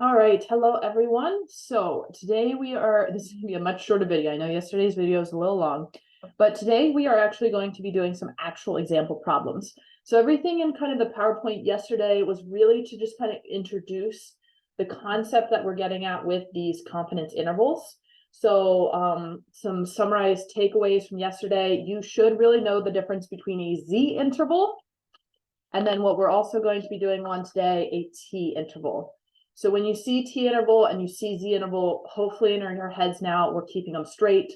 All right, hello everyone. So today this is gonna be a much shorter video. I know yesterday's video was a little long, but today we are actually going to be doing some actual example problems. So everything in kind of the PowerPoint yesterday was really to just kind of introduce the concept that we're getting at with these confidence intervals. So some summarized takeaways from yesterday. You should really know the difference between a Z interval and then what we're also going to be doing on today, a T interval. So when you see T interval and you see Z interval, hopefully in your heads now, we're keeping them straight.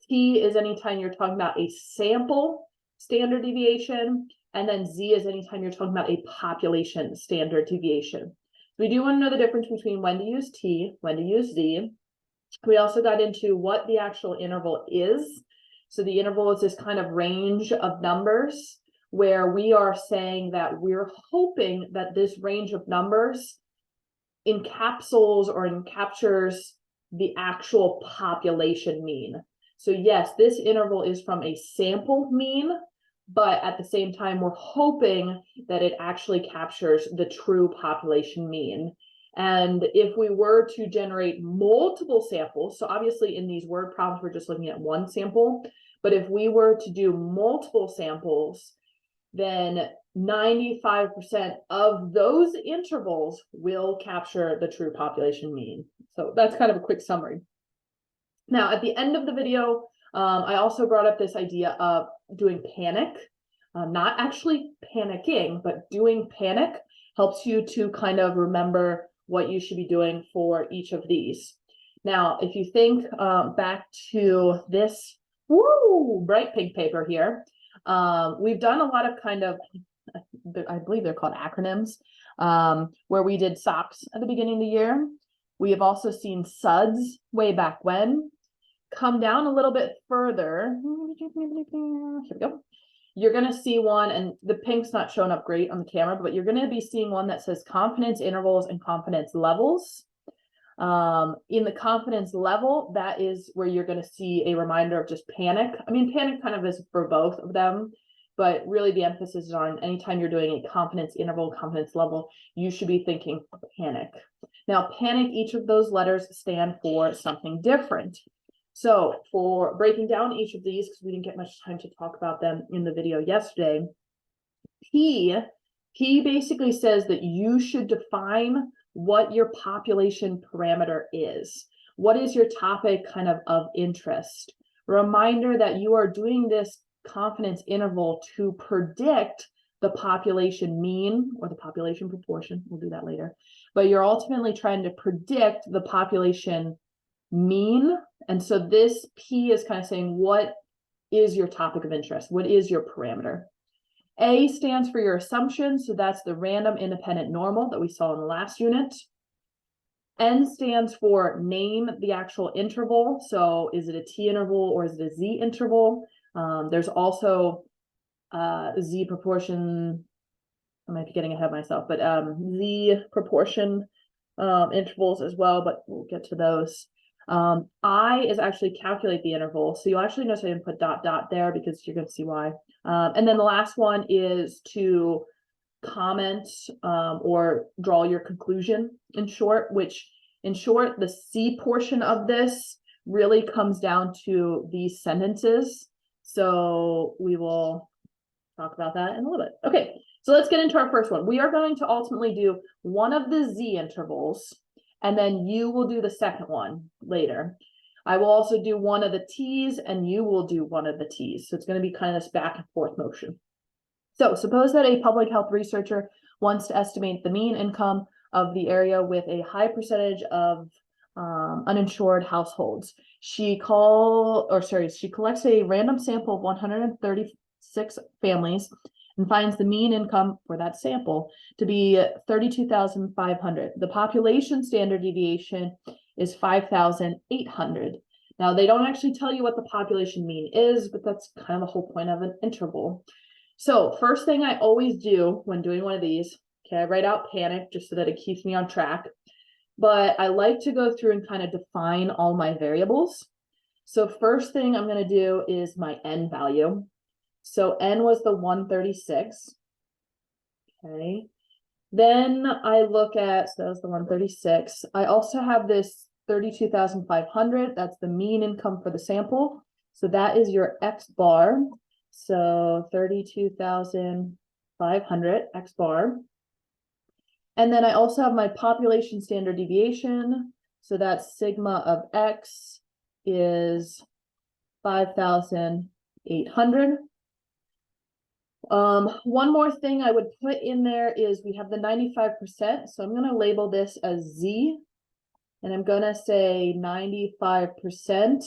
T is anytime you're talking about a sample standard deviation, and then Z is anytime you're talking about a population standard deviation. We do want to know the difference between when to use T, when to use Z. We also got into what the actual interval is. So the interval is this kind of range of numbers where we are saying that we're hoping that this range of numbers encapsulates or encaptures the actual population mean. So yes, this interval is from a sample mean, but at the same time, we're hoping that it actually captures the true population mean. And if we were to generate multiple samples, so obviously in these word problems, we're just looking at one sample, but if we were to do multiple samples, then 95% of those intervals will capture the true population mean. So that's kind of a quick summary. Now, at the end of the video, I also brought up this idea of doing panic, not actually panicking, but doing panic helps you to kind of remember what you should be doing for each of these. Now, if you think back to this bright pink paper here, we've done a lot of kind of, I believe they're called acronyms, where we did SOX at the beginning of the year. We have also seen SUDS way back when. Come down a little bit further. Here we go. You're going to see one, and the pink's not showing up great on the camera, but you're going to be seeing one that says confidence intervals and confidence levels. In the confidence level, that is where you're going to see a reminder of just panic. I mean, panic kind of is for both of them, but really the emphasis is on anytime you're doing a confidence interval, confidence level, you should be thinking panic. Now, panic, each of those letters stand for something different. So for breaking down each of these, because we didn't get much time to talk about them in the video yesterday, P basically says that you should define what your population parameter is. What is your topic kind of interest? Reminder that you are doing this confidence interval to predict the population mean or the population proportion. We'll do that later. But you're ultimately trying to predict the population mean. And so this P is kind of saying, what is your topic of interest? What is your parameter? A stands for your assumption. So that's the random independent normal that we saw in the last unit. N stands for name the actual interval. So is it a T interval or is it a Z interval? There's also Z proportion. I might be getting ahead of myself, but Z proportion intervals as well, but we'll get to those. I is actually calculate the interval. So you'll actually notice I didn't put ... there because you're going to see why. And then the last one is to comment or draw your conclusion in short, which in short, the C portion of this really comes down to these sentences. So we will talk about that in a little bit. Okay, so let's get into our first one. We are going to ultimately do one of the Z intervals, and then you will do the second one later. I will also do one of the T's, and you will do one of the T's. So it's going to be kind of this back and forth motion. So suppose that a public health researcher wants to estimate the mean income of the area with a high percentage of uninsured households. She collects a random sample of 136 families and finds the mean income for that sample to be 32,500. The population standard deviation is 5,800. Now, they don't actually tell you what the population mean is, but that's kind of the whole point of an interval. So first thing I always do when doing one of these, okay, I write out panic just so that it keeps me on track, but I like to go through and kind of define all my variables. So first thing I'm going to do is my N value. So N was the 136. Okay. Then I look at, so that was the 136. I also have this 32,500. That's the mean income for the sample. So that is your X bar. So 32,500 X bar. And then I also have my population standard deviation. So that's sigma of X is 5,800. One more thing I would put in there is we have the 95%. So I'm going to label this as Z, and I'm going to say 95%.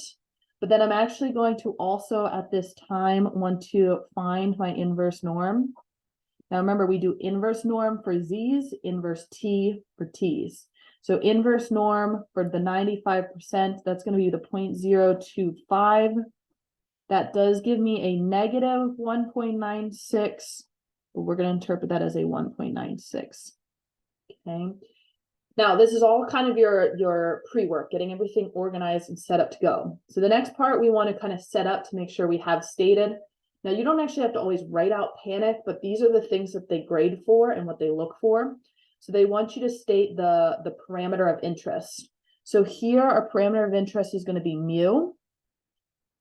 But then I'm actually going to also at this time want to find my inverse norm. Now remember, we do inverse norm for Z's, inverse T for T's. So inverse norm for the 95%, that's going to be the 0.025. That does give me a negative 1.96, but we're going to interpret that as a 1.96. Okay. Now, this is all kind of your pre-work, getting everything organized and set up to go. So the next part we want to kind of set up to make sure we have stated. Now, you don't actually have to always write out panic, but these are the things that they grade for and what they look for. So they want you to state the parameter of interest. So here our parameter of interest is going to be mu.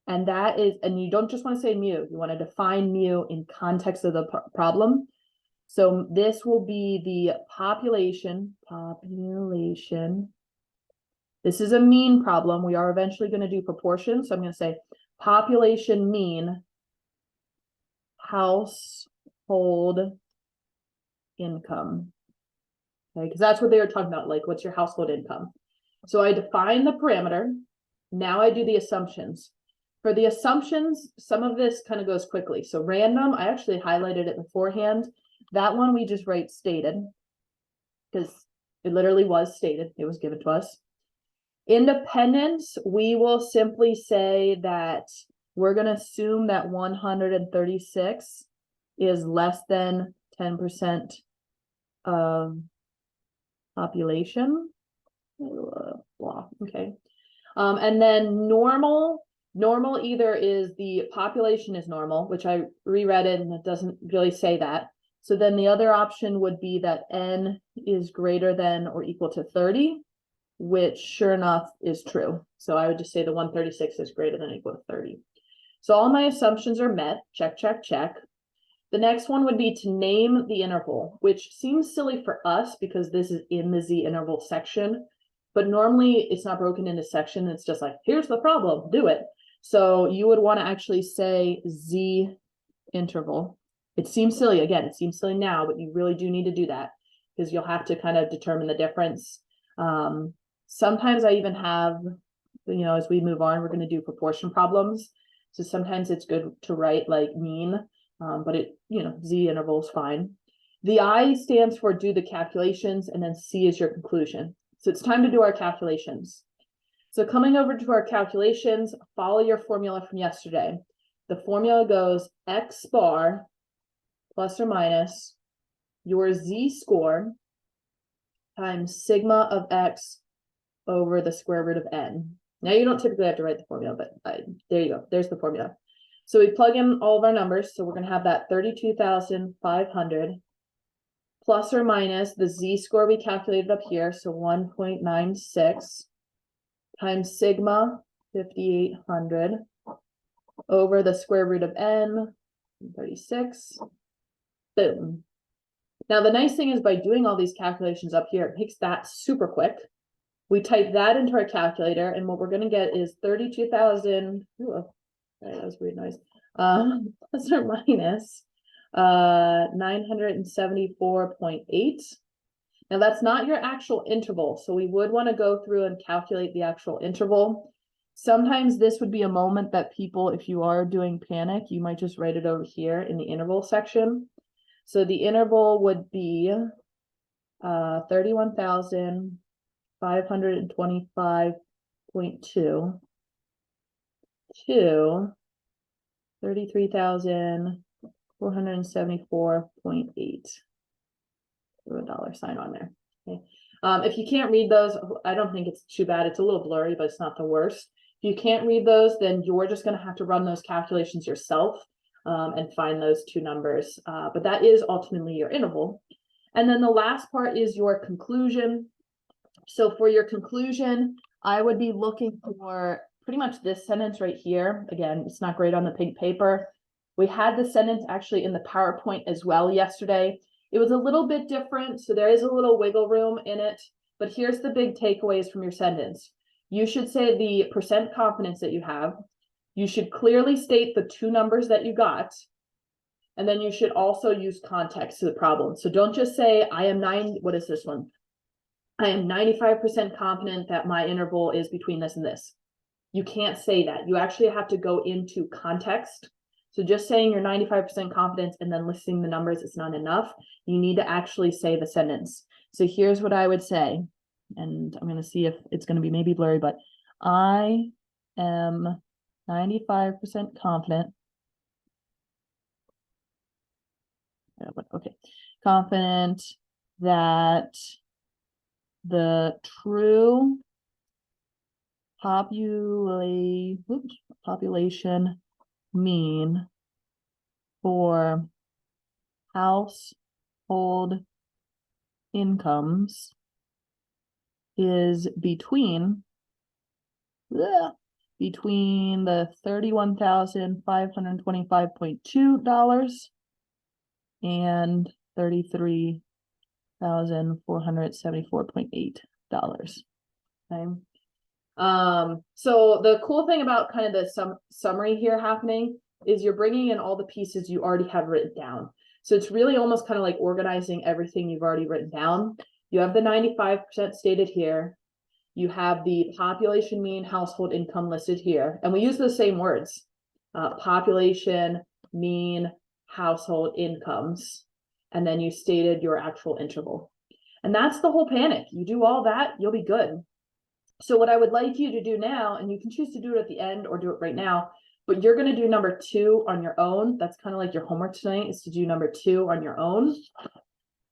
And that is, and you don't just want to say mu, you want to define mu in context of the problem. So this will be the population. This is a mean problem. We are eventually going to do proportion. So I'm going to say population mean household income. Okay, because that's what they were talking about, like what's your household income. So I define the parameter. Now I do the assumptions. For the assumptions, some of this kind of goes quickly. So random, I actually highlighted it beforehand. That one we just write stated because it literally was stated. It was given to us. Independence, we will simply say that we're going to assume that 136 is less than 10% of population. Okay. And then normal either is the population is normal, which I reread it and it doesn't really say that. So then the other option would be that n is greater than or equal to 30, which sure enough is true. So I would just say the 136 is greater than or equal to 30. So all my assumptions are met. Check, check, check. The next one would be to name the interval, which seems silly for us because this is in the Z interval section. But normally it's not broken into section. It's just like, here's the problem, do it. So you would want to actually say Z interval. It seems silly. Again, it seems silly now, but you really do need to do that because you'll have to kind of determine the difference. Sometimes I even have, as we move on, we're going to do proportion problems. So sometimes it's good to write like mean, but Z interval is fine. The I stands for do the calculations, and then C is your conclusion. So it's time to do our calculations. So coming over to our calculations, follow your formula from yesterday. The formula goes X bar plus or minus your Z score times sigma of X over the square root of N. Now you don't typically have to write the formula, but there you go. There's the formula. So we plug in all of our numbers. So we're going to have that 32,500 plus or minus the Z score we calculated up here. So 1.96 times sigma 5,800 over the square root of N 36. Boom. Now the nice thing is by doing all these calculations up here, it makes that super quick. We type that into our calculator, and what we're going to get is 32,000. That was weird noise. Plus or minus 974.8. Now that's not your actual interval, so we would want to go through and calculate the actual interval. Sometimes this would be a moment that people, if you are doing panic, you might just write it over here in the interval section. So the interval would be 31,525.2 to 33,474.8. Throw a dollar sign on there. Okay. If you can't read those, I don't think it's too bad. It's a little blurry, but it's not the worst. If you can't read those, then you're just going to have to run those calculations yourself and find those two numbers. But that is ultimately your interval. And then the last part is your conclusion. So for your conclusion, I would be looking for pretty much this sentence right here. Again, it's not great on the pink paper. We had the sentence actually in the PowerPoint as well yesterday. It was a little bit different, so there is a little wiggle room in it. But here's the big takeaways from your sentence. You should say the percent confidence that you have. You should clearly state the two numbers that you got. And then you should also use context to the problem. So don't just say, I am 90, what is this one? I am 95% confident that my interval is between this and this. You can't say that. You actually have to go into context. So just saying you're 95% confident and then listing the numbers is not enough. You need to actually say the sentence. So here's what I would say, and I'm going to see if it's going to be maybe blurry, but I am 95% confident. Okay, confident that the true population mean for household incomes is between the $31,525.2 and $33,474.8. Okay. So the cool thing about kind of the summary here happening is you're bringing in all the pieces you already have written down. So it's really almost kind of like organizing everything you've already written down. You have the 95% stated here. You have the population mean household income listed here. And we use the same words, population, mean, household incomes. And then you stated your actual interval. And that's the whole panic. You do all that, you'll be good. So what I would like you to do now, and you can choose to do it at the end or do it right now, but you're going to do number 2 on your own. That's kind of like your homework tonight, is to do number 2 on your own.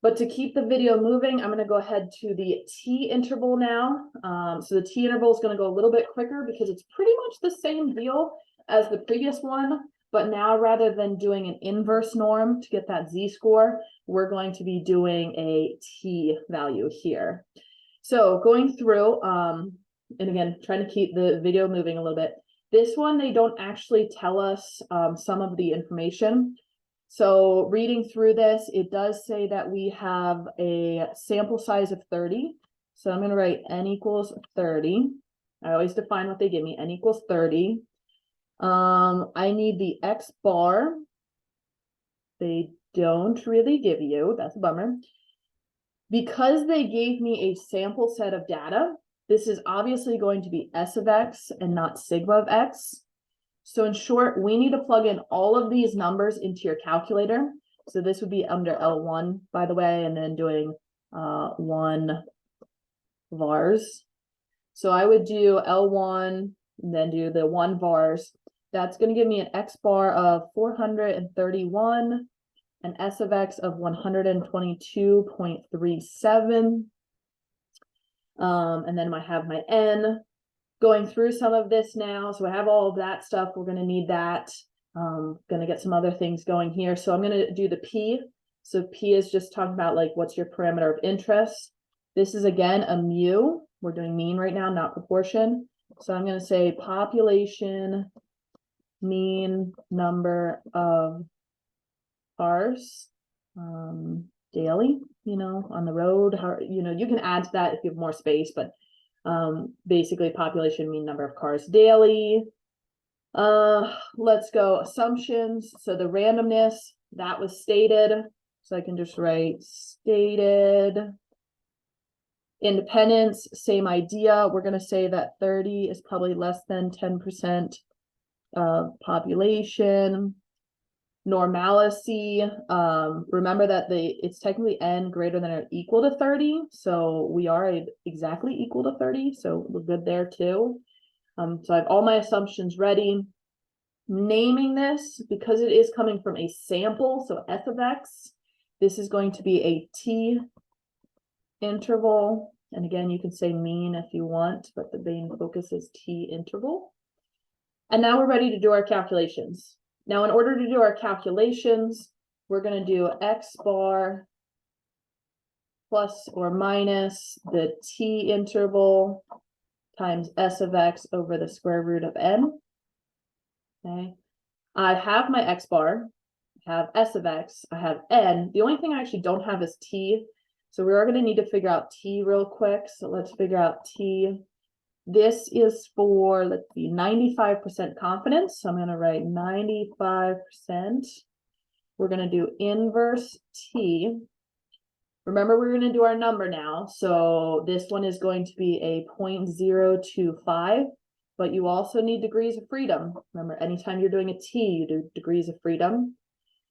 But to keep the video moving, I'm going to go ahead to the T interval now. So the T interval is going to go a little bit quicker because it's pretty much the same deal as the previous one. But now, rather than doing an inverse norm to get that Z-score, we're going to be doing a T value here. So going through, and again, trying to keep the video moving a little bit. This one, they don't actually tell us some of the information. So reading through this, it does say that we have a sample size of 30. So I'm going to write n equals 30. I always define what they give me, n equals 30. I need the X bar. They don't really give you, that's a bummer. Because they gave me a sample set of data, this is obviously going to be S of X and not sigma of X. So in short, we need to plug in all of these numbers into your calculator. So this would be under L1, by the way, and then doing 1 vars. So I would do L1 and then do the 1 vars. That's going to give me an X bar of 431, an S of X of 122.37. And then I have my N. Going through some of this now, so I have all of that stuff. We're going to need that. Going to get some other things going here. So I'm going to do the P. So P is just talking about like what's your parameter of interest. This is again a mu. We're doing mean right now, not proportion. So I'm going to say population mean number of cars daily, on the road. You can add to that if you have more space, but basically population mean number of cars daily. Let's go assumptions. So the randomness, that was stated. So I can just write stated. Independence, same idea. We're going to say that 30 is probably less than 10% of population. Normalcy, remember that it's technically n greater than or equal to 30, so we are exactly equal to 30, so we're good there too. So I have all my assumptions ready. Naming this, because it is coming from a sample, so f of x, this is going to be a T interval, and again you can say mean if you want, but the main focus is T interval. And now we're ready to do our calculations. Now, in order to do our calculations, we're going to do X bar plus or minus the t interval times s of x over the square root of n. Okay, I have my x bar, I have s of x, I have n. The only thing I actually don't have is t. So we are going to need to figure out t real quick. So let's figure out t. This is for, let's see, 95% confidence. So I'm going to write 95%. We're going to do inverse t. Remember, we're going to do our number now. So this one is going to be a 0.025, but you also need degrees of freedom. Remember, anytime you're doing a t, you do degrees of freedom.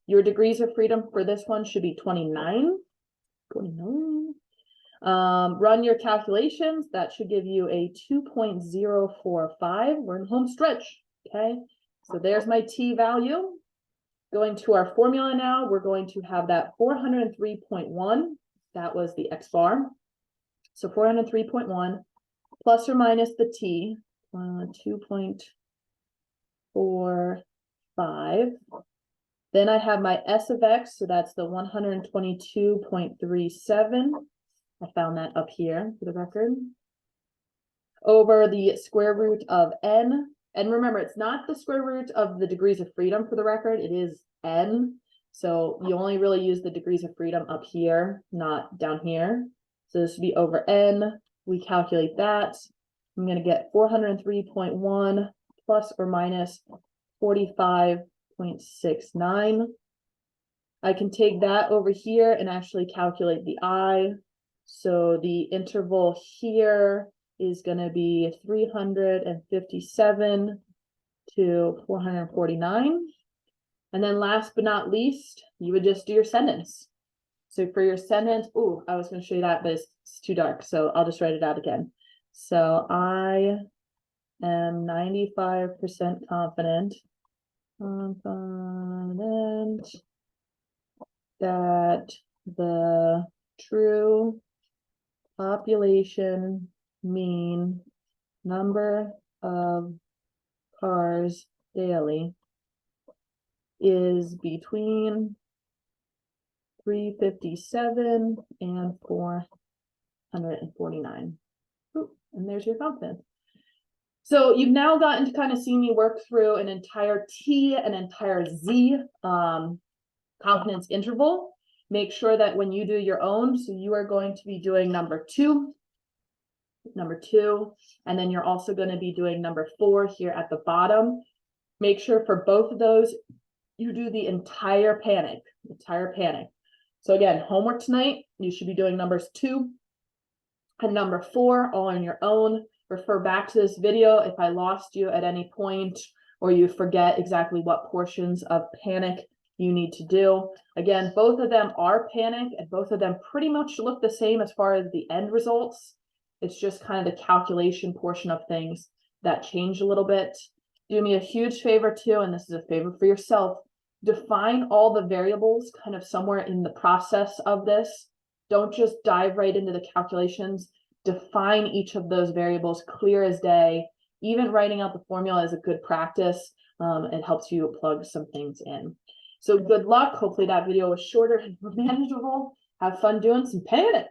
Your degrees of freedom for this one should be 29. 29. Run your calculations. That should give you a 2.045. We're in home stretch. Okay, so there's my t value. Going to our formula now, we're going to have that 403.1. That was the x bar. So 403.1 plus or minus the t, 2.45. Then I have my s of x, so that's the 122.37. I found that up here for the record. Over the square root of n. And remember, it's not the square root of the degrees of freedom for the record, it is n. So you only really use the degrees of freedom up here, not down here. So this would be over n. We calculate that. I'm going to get 403.1 plus or minus 45.69. I can take that over here and actually calculate the I. So the interval here is going to be 357 to 449. And then last but not least, you would just do your sentence. So for your sentence, oh, I was going to show you that, but it's too dark. So I'll just write it out again. So I am 95% confident that the true population mean number of cars daily is between 357 and 449. Ooh, and there's your confidence. So you've now gotten to kind of see me work through an entire T, an entire Z confidence interval. Make sure that when you do your own, so you are going to be doing number two, and then you're also going to be doing number 4 here at the bottom. Make sure for both of those, you do the entire panic. So again, homework tonight, you should be doing numbers 2 and number 4 all on your own. Refer back to this video if I lost you at any point or you forget exactly what portions of panic you need to do. Again, both of them are panic and both of them pretty much look the same as far as the end results. It's just kind of the calculation portion of things that change a little bit. Do me a huge favor too, and this is a favor for yourself. Define all the variables kind of somewhere in the process of this. Don't just dive right into the calculations. Define each of those variables clear as day. Even writing out the formula is a good practice. It helps you plug some things in. So good luck. Hopefully that video was shorter and more manageable. Have fun doing some panic.